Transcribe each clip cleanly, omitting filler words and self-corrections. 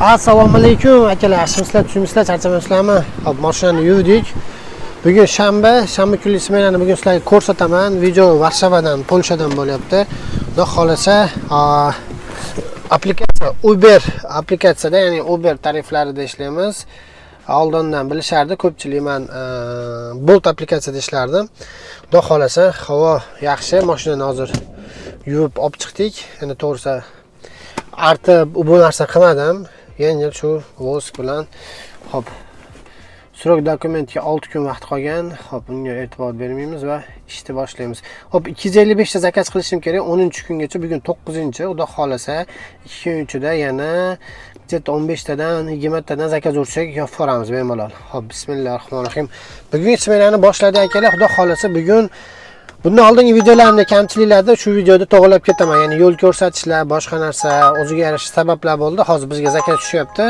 Assalomu alaykum akalar, sizlar tushunmisizlar, charchamasizlarmi? Hop, mashinani yuvdik. Bugun shanba kunli smenani bugun sizlarga ko'rsataman. Video Varsavadan, Polshadan bo'lyapti. Xudo xolasa, aplikatsiya Uber aplikatsiyada, ya'ni Uber tariflarida ishlaymiz. Oldindan bilishardi, ko'pchilik men Bolt aplikatsiyada ishlardim. Xudo xolasa, havo yaxshi, mashinani hozir yuvib olib chiqdik. Endi to'g'risi artib bu narsa qilmadim. Yengil shu voz bilan hop srok dokumentga 6 kun vaqt qolgan. Hop, unga e'tibor bermaymiz va ishni boshlaymiz. Hop, 255 ta zakaz qilishim kerak 10-kungacha. Bugun 9-chi. Xudo xolasa 2 kun ichida yana 15 tadan 20 tadan zakaz ursak yopib boramiz bemalol. Hop, bismillahirrohmanirrohim. Bugungi smenani boshladik akalar. Xudo xolasa bugun bundan oldingi videolarimda kamchiliklarda shu videoda to'g'rilab ketaman. Ya'ni yo'l ko'rsatishlar, boshqa narsa, o'ziga yarasha sabablar bo'ldi. Hozir bizga zakaz tushyapti.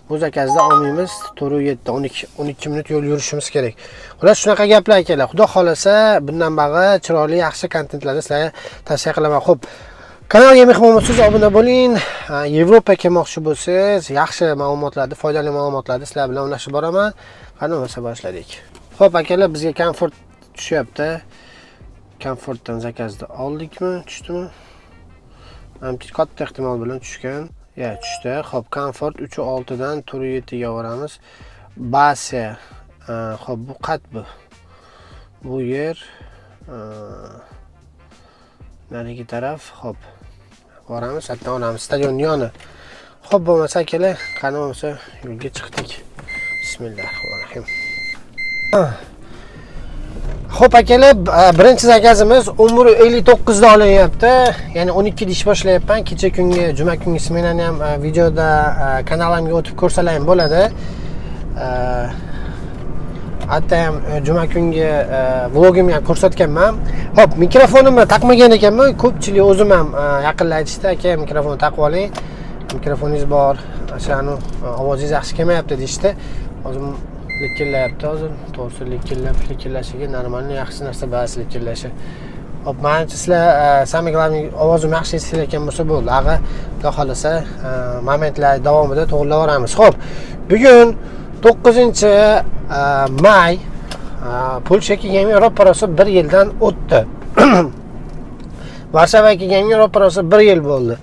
Bu zakazda olmaymiz. 12 minut yo'l yurishimiz kerak. Xulosa shunaqa gaplar akalar. Xudo xolasa bundan bag'i chiroyli, yaxshi kontentlarni sizlarga tavsiya qilaman. Xo'p, kanalga mehmon bo'lsangiz obuna bo'ling. Yevropaga kelmoqchi bo'lsangiz, yaxshi ma'lumotlarni, foydali ma'lumotlarni sizlar bilan o'rnashib boraman. Qani bo'lsa boshladik. Xo'p akalar, bizga komfort tushyapti. Komfortdan zakazni oldikmi, tushdimi? Menimcha katta ehtimol bilan tushgan. Ya, tushdi. Xo'p, komfort 3.6 dan 4.7 ga boramiz. Base. Xo'p, bu qat bu. Bu yer narigi taraf. Xo'p. Boramiz, hatto olamiz stadion yoni. Xo'p, bo'lmasa akalar, qani bo'lsa yo'lga chiqdik. Bismillahirrohmanirrohim. Xo'p akalar, birinchi zakazimiz umri 59 da olinyapti. Ya'ni 12 da ish boshlayapman. Kecha kungi, juma kungi smenani ham videoda kanalimga o'tib ko'rsalarim bo'ladi. Hatto ham juma kungi vlogimni ham ko'rsatganman. Xo'p, mikrofonimni taqmagan ekanman. Ko'pchilik o'zim ham yaqinlar aytishdi, aka mikrofonni taqib oling. Mikrofoningiz bor, o'shani ovozingiz yaxshi kelmayapti deyishdi. Hozir likillayapti hozir. To'g'risi likillashiga normalniy yaxshi narsa ba'zi likillashi. Hop, menimcha sizlar samimi glавный ovozim yaxshi eshitilayotgan bo'lsa bo'ldi. Ag'a, xudo xolasa momentlar davomida to'g'rilab boramiz. Xo'p, bugun 9-may Polshaga kelgan Yevroparosi 1 yildan o'tdi. Varsavaga kelgan Yevroparosi 1 yil bo'ldi.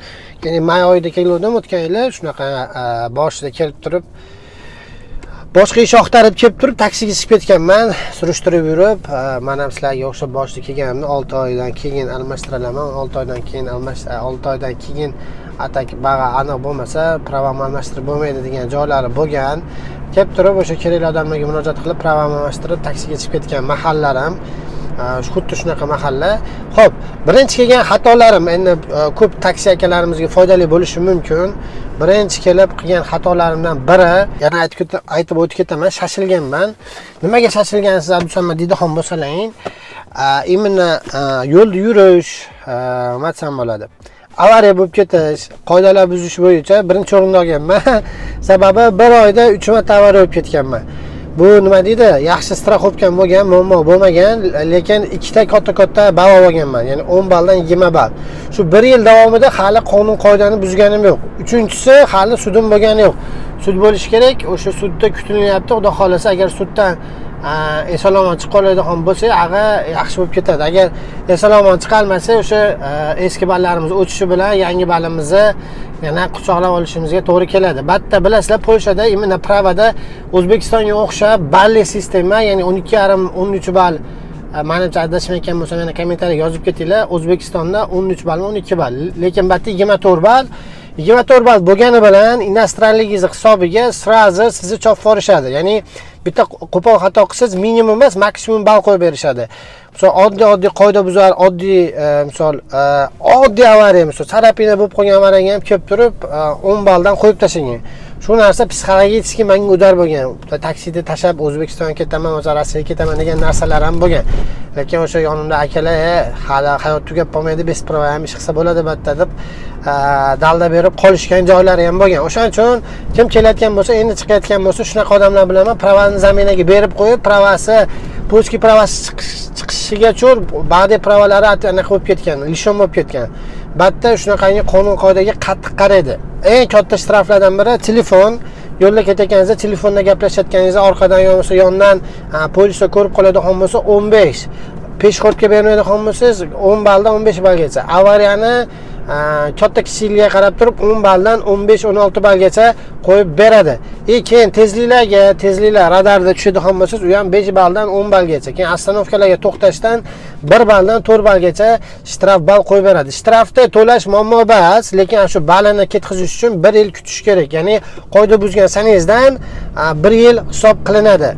Ya'ni may oyida kelgandim o'tgan yili, shunaqa boshida kelib turib boshqa ish oqtarib kelib turib taksiga chiqib ketganman, surishtirib yurib, men ham sizlarga o'xshab boshida kelganimni 6 oydan keyin almashtiraman. 6 oydan keyin 6 oydan keyin atak bag'a aniq bo'lmasa, pravam almashtirib bo'lmaydi degan joylari bo'lgan. Kelib turib o'sha kerakli odamlarga murojaat qilib pravam almashtirib taksiga chiqib ketgan mahallarim. Xuddi shunaqa mahalla. Xo'p, birinchi kelgan xatolarim endi ko'p taksi akalarimizga foydali bo'lishi mumkin. Birinchi kelib qilgan xatolarimdan biri, yana aytib o'tib ketaman, shashilganman. Nimaga shashilganingizni abdusamma deydigan bo'lsalaring, imенно yo'lda yurish, matsam bo'ladi. Avariya bo'lib ketish, qoidalar buzish bo'yicha birinchi o'rinda olganman. Sababi 1 oyda 3 marta avariya bo'lib ketganman. Bu nima deydi? Yaxshi straxovkam bo'lgan, muammo bo'lmagan, lekin ikkita katta ball olganman. Ya'ni 10 balldan 20 ball. Shu 1 yil davomida hali qonun qoidani buzganim yo'q. Uchinchisi, hali sudim bo'lgani yo'q. Sud bo'lishi kerak. O'sha sudda kutilyapti. Xudo xolasa, agar suddan eson-omon chiqib qoladigan bo'lsa, ag'a yaxshi bo'lib ketadi. Agar eson-omon chiqolmasa, o'sha eski ballarimiz o'tishi bilan yangi ballimizni yana quchoqlab olishimizga to'g'ri keladi. Batta bilasizlar, Polshada imенно pravada O'zbekistonga o'xshab balli sistema, ya'ni 12,5 13 ball. Menimcha adashmayotgan bo'lsam, yana kommentariyga yozib ketinglar. O'zbekistonda 13 ball, 12 ball, lekin batta 24 ball. 24 ball bo'lgani bilan inostralligingiz hisobiga srazi sizni chopib yuborishadi. Ya'ni bitta qo'pol xato qilsangiz minimum emas, maksimum ball qo'yib berishadi. Misol oddiy qoida buzar, oddiy avariya, misol sarapina bo'lib qolgan avariyaga ham kelib turib 10 balldan qo'yib tashlagan. Shu narsa psixologik menga o'dar bo'lgan. Taksida tashab O'zbekistonga ketaman, o'zi Rossiyaga ketaman degan narsalar ham bo'lgan. Lekin o'sha yonimda akalar, hali hayot tugab qolmaydi, besprava ham ish qilsa bo'ladi batta deb dalda berib qolishgan joylari ham bo'lgan. O'shaning uchun kim kelayotgan bo'lsa, endi chiqayotgan bo'lsa, shunaqa odamlar bilan pravani zaminaga berib qo'yib, pravasi, polskiy pravasi chiqishiga cho'r ba'zi pravalari anaqa bo'lib ketgan, lishon bo'lib ketgan. Batda shunaqangi qonun qoidaga qattiq qaraydi. Eng katta shtraflardan biri telefon. Yo'lda ketayotganingizda telefonda gaplashayotganingizda orqadan yo'lsa yondan polisda ko'rib qoladigan bo'lsa 15. Peshxodga bermaydigan bo'lsangiz 10 balldan 15 ballgacha. Avariyani katta kichikligiga qarab turib 10 balldan 15-16 ballgacha qo'yib beradi. Keyin tezliklar radarda tushadigan bo'lsangiz, u ham 5 balldan 10 ballgacha. Keyin ostanovkalarga to'xtashdan 1 balldan 4 ballgacha shtraf ball qo'yib beradi. Shtrafni to'lash muammo emas, lekin shu ballni ketkazish uchun 1 yil kutish kerak. Ya'ni qoida buzgan sanangizdan 1 yil hisob qilinadi.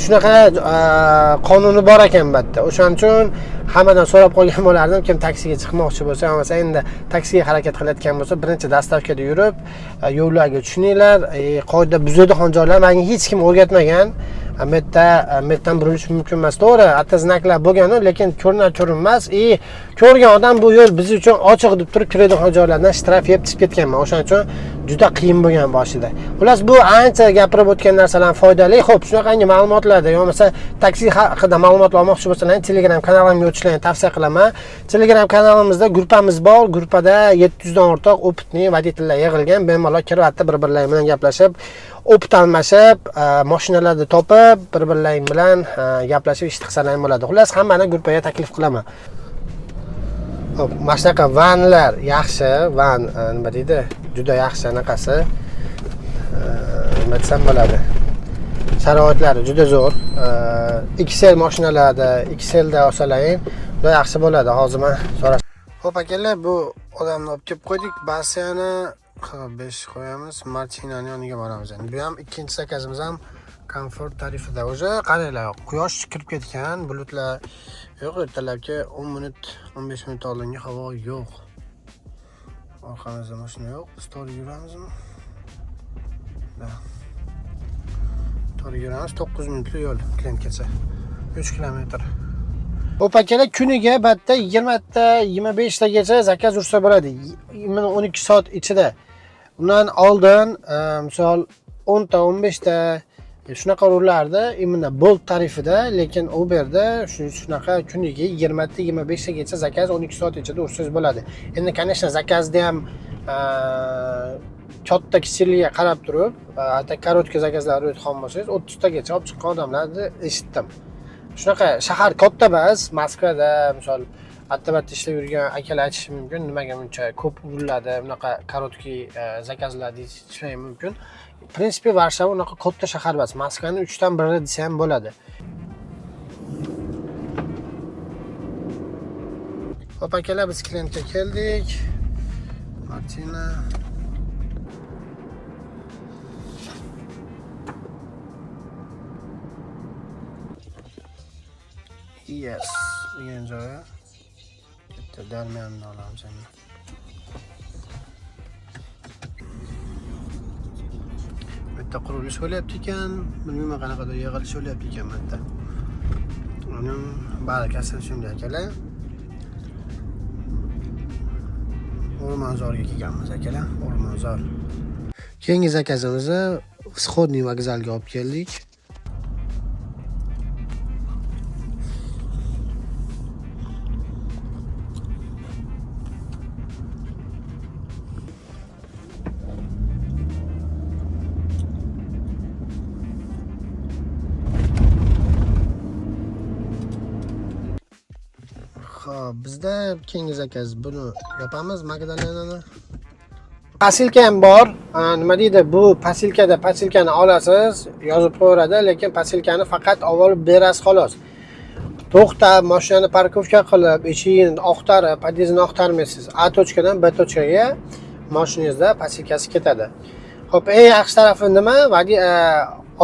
Shunaqa qonuni bor ekan batda. O'shaning uchun hammadan so'rab qolgan bo'lardim, kim taksiga chiqmoqchi bo'lsa, bo'lmasa endi taksiga harakat qilayotgan bo'lsa, birinchi dastavkada yurib, yo'llarga tushuninglar. Qoida buzadigan joylar menga hech kim o'rgatmagan. Metdan burilish mumkin emas, to'g'ri. Hatta znaklar bo'lgan-ku, lekin ko'rinmas. Ko'rgan odam bu yo'l biz uchun ochiq deb turib kiradigan joylardan shtraf yeb chiqib ketganman. O'shaning uchun juda qiyin bo'lgan boshida. Xullas, bu ancha gapirib o'tgan narsalar foydali. Xo'p, shunaqangi ma'lumotlarda, yo'lmasa taksi haqida ma'lumot olmoqchi bo'lsangiz, Telegram kanalimga o'tishlarini tavsiya qilaman. Telegram kanalimizda gruppamiz bor. Gruppada 700 dan ortiq opitli voditellar yig'ilgan. Bemalol kirib, bir-birlari bilan gaplashib, opit almashib, mashinalarni topib, bir-birlari bilan gaplashib ish qilsalar bo'ladi. Xullas, hammani gruppaga taklif qilaman. Hop, mana shunaqa vanlar yaxshi, van nima deydi? Juda yaxshi anaqasi. Nima desam bo'ladi? Sharoitlari juda zo'r. XL mashinalarda, XLda olsalaring, juda yaxshi bo'ladi. Hozir men so'rash. Xo'p akalar, bu odamni olib kelib qo'ydik. Basiyani 5 qo'yamiz. Martinani yoniga boramiz. Bu ham ikkinchi zakazimiz ham komfort tarifida. O'sha qaranglar, quyosh kirib ketgan, bulutlar yo'q, ertalabki 10 minut, 15 minut oldingi havo yo'q. Orqamizda mashina yo'q. Biz to'g'ri yuramizmi? To'g'ri yuramiz, 9 minutlik yo'l Klentgacha. 3 kilometr. Xo'p akalar, kuniga batda 20 ta, 25 tagacha zakaz ursa bo'ladi. 12 soat ichida. Undan oldin, misol 10 ta, 15 ta shunaqa urlardi, imina Bolt tarifida, lekin Uberda shunaqa kuniga 20 ta, 25 tagacha zakaz 12 soat ichida ursangiz bo'ladi. Endi, конечно, zakazni ham katta kichikligiga qarab turib, hatta korotka zakazlar o'tgan bo'lsangiz 30 tagacha olib chiqqan odamlarni eshitdim. Shunaqa shahar katta emas, Moskvada misol Attabatda ishlab yurgan akalar aytishi mumkin, nimaga buncha ko'p uriladi, bunaqa korotki zakazlar deyish mumkin. Prinsipi Varshava unaqa katta shahar emas. Moskvaning 3 dan 1 desa ham bo'ladi. Xo'p akalar, biz Klentga keldik. Martina Yes, degan joyi. Bitta darmonni olamiz endi. Bitta qurilish bo'lyapti ekan, bilmayman qanaqadir yig'ilish bo'lyapti ekan bitta. Uning barakasi shunday akalar. O'rmonzorga kelganmiz akalar, O'rmonzor. Keyingi zakazimizni Всходный vokzalga olib keldik. Bizda keyingi zakaz buni yopamiz, Magdalenani. Pasilka ham bor. Nima deydi? Bu pasilkani olasiz, yozib qo'yadi, lekin pasilkani faqat olib berasiz xolos. To'xtab, mashinani parkovka qilib, eshigini oqtarib, podyezdni oqtarmaysiz. A tochkadan B tochkaga mashinangizda pasilkasi ketadi. Xo'p, eng yaxshi tarafi nima?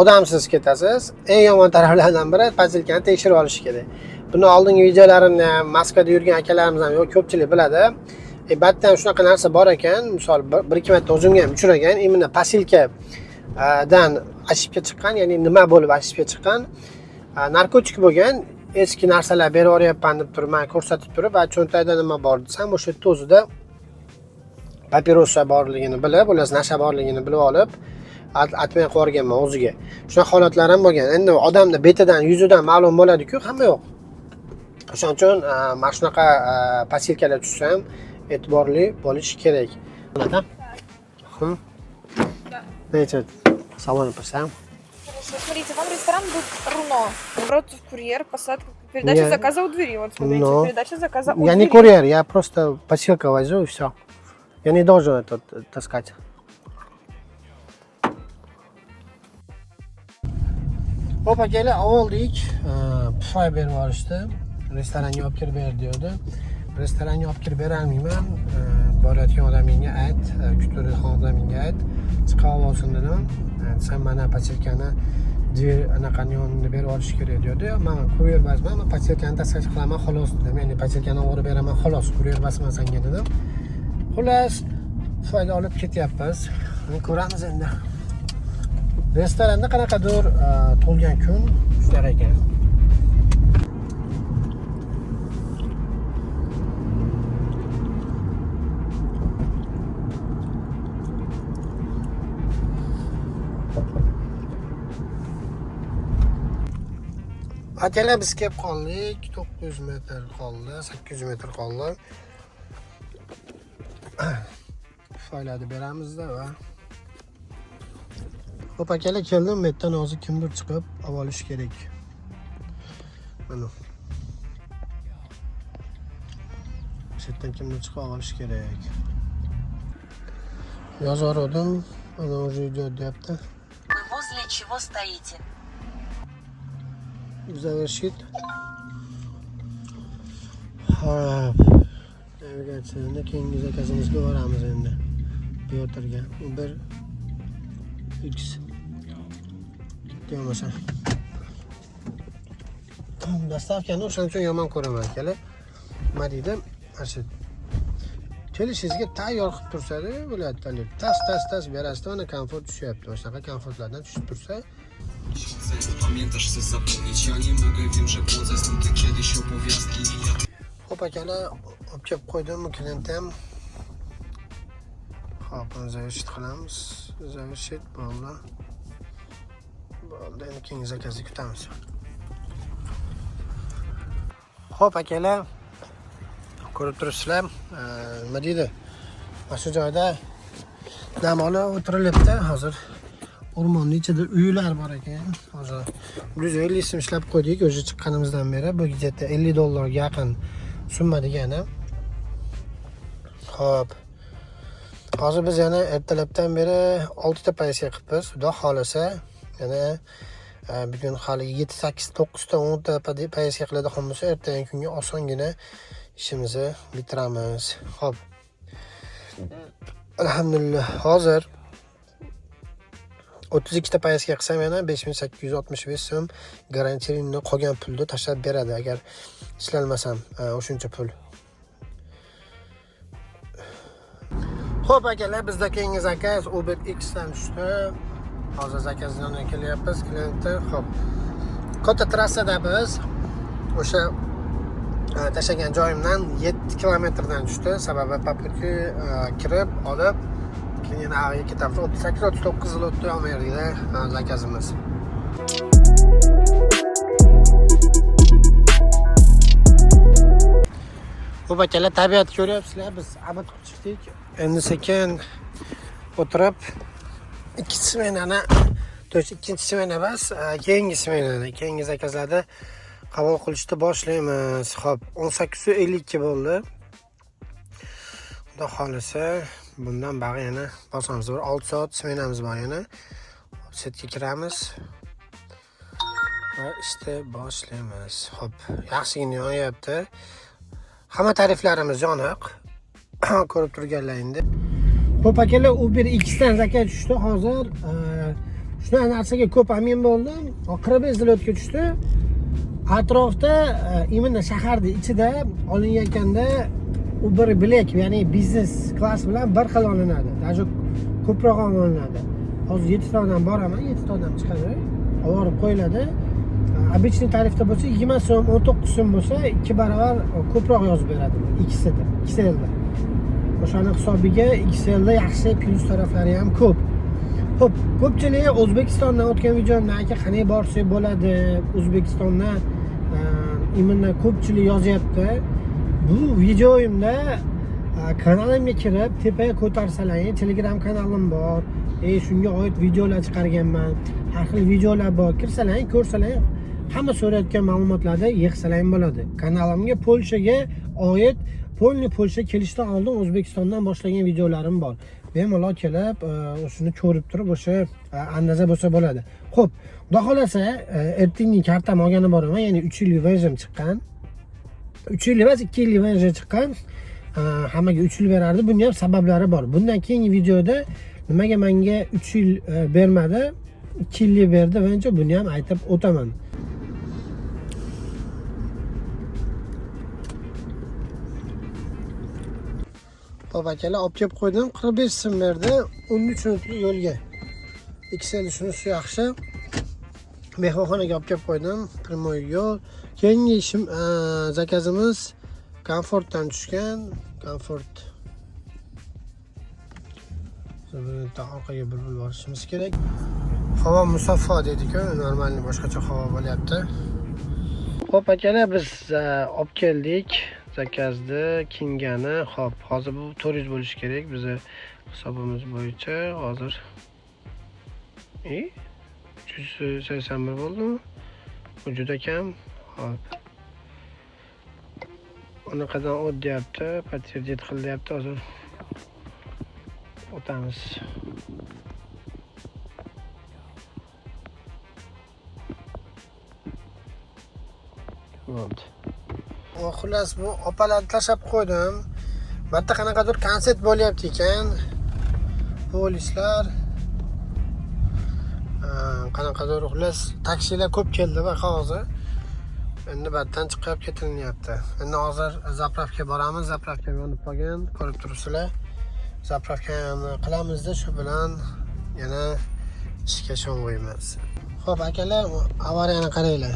Odamsiz ketasiz. Eng yomon taraflardan biri pasilkani tekshirib olish kerak. Buni oldingi videolarimni Moskvada yurgan akalarimiz ham ko'pchilik biladi. Batda ham shunaqa narsa bor ekan. Misol 1-2 marta o'zimga ham uchragan. Imina pasilka dan ashibga chiqqan, ya'ni nima bo'lib ashibga chiqqan? Narkotik bo'lgan, eski narsalar berib yuryapman deb turib, men ko'rsatib turib, va cho'ntagida nima bor desam, o'sha yerda o'zida papirosa borligini bilib, ular nasha borligini bilib olib, atmay qo'yganman o'ziga. Shunaqa holatlar ham bo'lgan. Endi odamni betidan, yuzidan ma'lum bo'ladi-ku, hamma yo'q. O'shaning uchun mana shunaqa pasilkalar tushsa ham e'tiborli bo'lish kerak. Nada? Necha? Salon писам. Хорошо, смотрите, вам ресторан будет Руно. Напротив курьер, посадка, передача Я- заказа у двери. Вот смотрите, Но. передача заказа у Я двери. не курьер, я просто посылка возю и все. Я не должен это таскать. Hop akalar oldik. Pufay berib yuborishdi. Restoranga olib kirib ber diyordi. Restoranga olib kirib berolmayman. Borayotgan odamingga ayt, kutayotgan odamingga ayt. Chiqib olsin dedim. Sen mana posilkani dver anaqani yonida berib olish kerak diyordi. Men kuryer emasman, men posilkani tashlab qilaman xolos dedim. Ya'ni posilkani olib beraman xolos, kuryer emasman senga dedim. Xullas, Pufayni olib ketyapmiz. Ko'ramiz endi. Restoranda qanaqadir to'lgan kun ishlar ekan. Akalar biz kelib qoldik. 900 metr qoldi, 800 metr qoldi. Pufaylarni beramizda va Hop akalar keldim, bu yerdan hozir kimdir chiqib olib olish kerak. Mana. Bu yerdan kimdir chiqib olib olish kerak. Yozordim, ana уже идет deyapti. Вы возле чего стоите? Завершит. Hop. Navigatsiyani keyingi zakazimizga boramiz endi. Bu yerga Uber X. Deyamasa. Dastavkani o'shaning uchun yomon ko'raman akalar. Nima deydi? Mana kelishingizga tayyor qilib tursa-da, bo'ladida. Tas berasizda mana komfort tushyapti. Shunaqa komfortlardan tushib tursa, Pamiętasz, chcę zapomnieć, ja nie mogę, wiem, że płodzę stąd ty kiedyś opowiastki. hop akalar, olib kelib qo'ydim klientim. Hop, zavrshit qilamiz. Zavrshit bo'ldi. Bo'ldi, endi keyingi zakazga kutamiz. Hop akalar, ko'rib turibsizlar, nima deydi? Mana shu joyda dam olib o'tirilyapti. Hozir o'rmonning ichida uylar bor ekan. Hozir 150 so'm ishlab qo'ydik o'sha chiqqanimizdan beri. Bu где-то $50 ga yaqin summa degani. Hop. Hozir biz yana ertalabdan beri 6 ta poyezdga qilibmiz. Xudo xolasa, yana bugun hali 7, 8, 9 ta 10 ta poyezdga qiladigan bo'lsa, ertangi kunga osongina ishimizni bitiramiz. Hop. Alhamdulillah, hozir 32 ta poyezdga qilsam yana 5865 so'm garantiyaning qolgan pulni tashlab beradi agar ishlanmasam, o'shuncha pul. Xo'p akalar, bizda keyingi zakaz Uber X dan tushdi. Hozir zakazdan kelyapmiz, klientni. Xo'p. Katta trassada biz o'sha tashlagan joyimdan 7 kilometrdan tushdi. Sababi papurki kirib, olib keyin avga ketamiz. 38-39 yil o'tdi Amerikada zakazimiz. Xo'p akalar, tabiat ko'ryapsizlar, biz abad qilib chiqdik. Endi sekin o'tirib ikkinchi smenani, to'g'ri ikkinchi smena emas, keyingi smenani, keyingi zakazlarni qabul qilishni boshlaymiz. Xo'p, 18:52 bo'ldi. Xudo xolasa, bundan bari yana bosamiz. 6 soat smenamiz bor yana. Setga kiramiz va ishni boshlaymiz. Xo'p, yaxshigina yonyapti. Hamma tariflarimiz yoniq. Ko'rib turganlaringda. Xo'p akalar, Uber X dan zakaz tushdi hozir. Shuna narsaga ko'p amin bo'ldim. 45 yil o'tga tushdi. Atrofda imенно shaharning ichida olinayotganda Uber Black, ya'ni biznes klass bilan bir xil olinadi. Даже ko'proq olinadi. Hozir 7 ta odam boraman, 7 ta odam chiqadi. Olib qo'yiladi. Обычный tarifda bo'lsa 20 so'm, 19 so'm bo'lsa 2 barobar ko'proq yozib beradi. Ikkisida, XLda. O'shaning hisobiga XLda yaxshi plus taraflari ham ko'p. Xo'p, ko'pchilik O'zbekistondan o'tgan videomda aka qanday borsak bo'ladi, O'zbekistonda imенно ko'pchilik yozyapti. Bu videoyimda kanalimga kirib tepaga ko'tarsalaring, Telegram kanalim bor. Shunga oid videolar chiqarganman. Har xil videolar bor. Kirsalaring, ko'rsalaring, hamma so'rayotgan ma'lumotlarni yig'salaring bo'ladi. Kanalimga Polshaga oid Polsha kelishdan oldin O'zbekistondan boshlagan videolarim bor. Bemalol kelib, shuni ko'rib turib, o'sha andaza bo'lsa bo'ladi. Xo'p, xudo xolasa, ertingning kartam olgani boraman, ya'ni 3 yillik version chiqqan. 3 yil emas, 2 yillik version chiqqan. Hammaga 3 yil berardi. Bunga ham sabablari bor. Bundan keyingi videoda nimaga menga 3 yil bermadi, 2 yillik berdi, menimcha buni ham aytib o'taman. Xo'p akalar, olib kelib qo'ydim. 45 so'm berdi. 13 minutlik yo'lga. XL shunisi yaxshi. Mehmonxonaga olib kelib qo'ydim. Primoy yo'l. Keyingi ishim zakazimiz Comfortdan tushgan. Comfort. Zaminda orqaga bir borishimiz kerak. Havo musaffo dedi-ku, normalni boshqacha havo bo'lyapti. Xo'p akalar, biz olib keldik. Zakazdi, kingani. Xo'p, hozir bu 400 bo'lishi kerak bizni hisobimiz bo'yicha. Hozir 381 bo'ldimi? Bu juda kam. Xo'p. Unaqadan o't deyapti, подтвердить qil deyapti. Hozir o'tamiz. Bo'ldi. Xullas, bu opalarni tashlab qo'ydim. Bu yerda qanaqadir konsert bo'lyapti ekan. Polislar qanaqadir xullas taksilar ko'p keldi va hozir endi batdan chiqib ketilinyapti. Endi hozir zapravka boramiz. Zapravka yonib qolgan, ko'rib turibsizlar. Zapravkani qilamizda, shu bilan yana ishga sho'ng'iymiz. Xo'p akalar, avariyani qaranglar.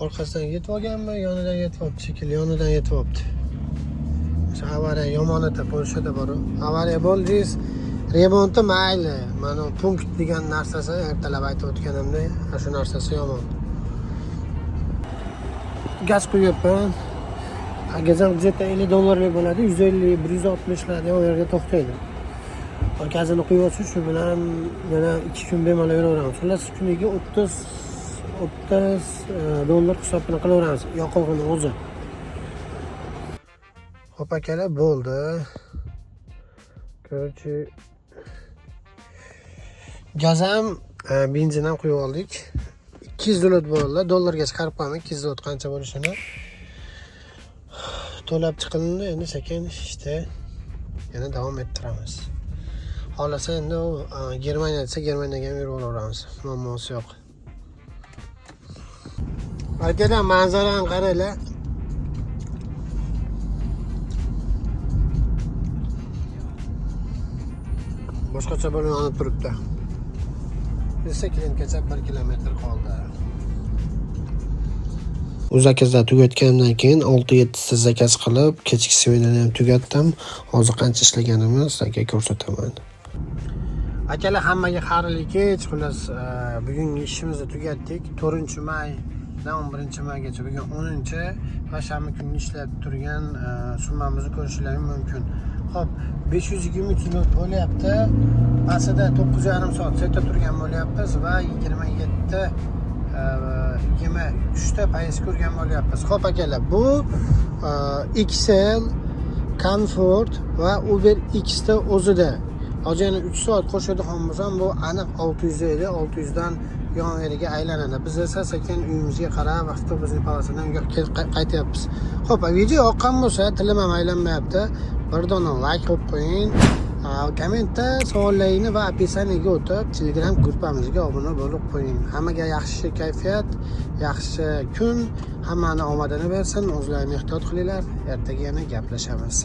Orqasidan yetib olganmi, yonidan yetib olibdi shekilli, yonidan yetib olibdi. O'sha avariya yomonida Polshada bor. Avariya bo'ldingiz, remonti mayli. Mana punkt degan narsasi ertalab aytib o'tganimda, shu narsasi yomon. Gaz qo'yapman. Gazam jetta $50 bo'ladi, 150, 160 larda u yerga to'xtaydi. Gazini qo'yib olsa, shu bilan yana 2 kun bemalol yuraveramiz. Xullas kuniga $30 hisobini qilaveramiz. Yoqilg'ini o'zi. Xo'p akalar, bo'ldi. Короче, gaz ham, benzin ham qo'yib oldik. $200 bo'ldi. Dollarga chiqarib qo'yaman. $200 qancha bo'lishini. To'lab chiqildi. Endi sekin ishda yana davom ettiramiz. Xolasa endi Germaniya desa Germaniyaga ham yuraveramiz. Muammosi yo'q. Aytaydan manzarani qaranglar. Boshqacha bo'lib yonib turibdi. Biz klientgacha 1 kilometr qoldi. U zakazlar tugatgandan keyin 6-7 ta zakaz qilib, kechki smenani ham tugatdim. Hozir qancha ishlaganimni sizlarga ko'rsataman. Akalar, hammaga xayrli kech. Xullas, bugungi ishimizni tugatdik. 4-maydan 11-maygacha, bugun 10-chi va shanba kuni ishlab turgan summamizni ko'rishingiz mumkin. Xo'p, 523 minut bo'lyapti. Aslida 9,5 soat setda turgan bo'lyapmiz va 23 ta poyezd ko'rgan bo'lyapmiz. Xo'p akalar, bu XL, Comfort va Uber X ta o'zida. Hozir yana 3 soat qo'shadigan bo'lsam, bu aniq 600 edi. 600 dan yon veriga aylanadi. Biz esa sekin uyimizga qarab, avtobusning polosidan qaytyapmiz. Xo'p, video yoqqan bo'lsa, tilim ham aylanmayapti. Bir dona like qo'yib qo'ying. Kommentda savollaringizni va описаниеga o'tib, Telegram gruppamizga obuna bo'lib qo'ying. Hammaga yaxshi kayfiyat, yaxshi kun, hammani omadini bersin. O'zlaringizni ehtiyot qilinglar. Ertaga yana gaplashamiz.